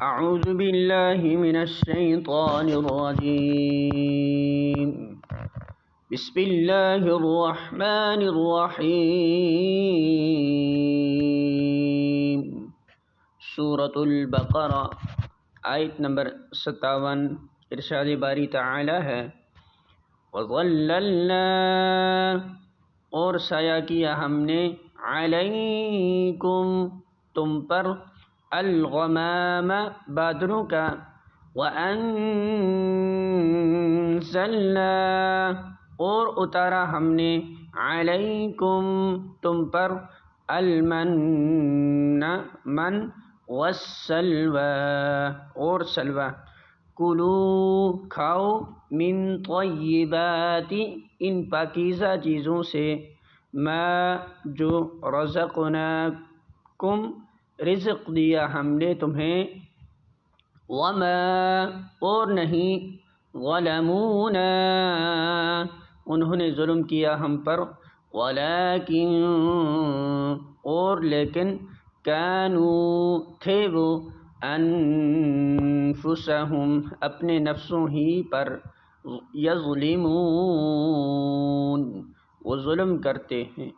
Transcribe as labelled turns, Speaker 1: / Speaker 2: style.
Speaker 1: اعوذ باللہ من الشیطان الرجیم بسم اللہ الرحمن الرحیم سورۃ البقرہ آیت نمبر 57۔ ارشاد باری تعالی ہے وَظَلَّلْنَا اور سایہ کیا ہم نے علیکم تم پر الغمام بادلوں کا وَأَنزَلْنَا اور اتارا ہم نے علیکم تم پر المن من والسلوى اور سلوى کلو کھاؤ من طیبات ان پاکیزہ چیزوں سے ما جو رزقناکم رزق دیا ہم نے تمہیں وما اور نہیں ظلمونا انہوں نے ظلم کیا ہم پر ولیکن اور لیکن کانوا تھے وہ انفسہم اپنے نفسوں ہی پر یظلمون وہ ظلم کرتے ہیں۔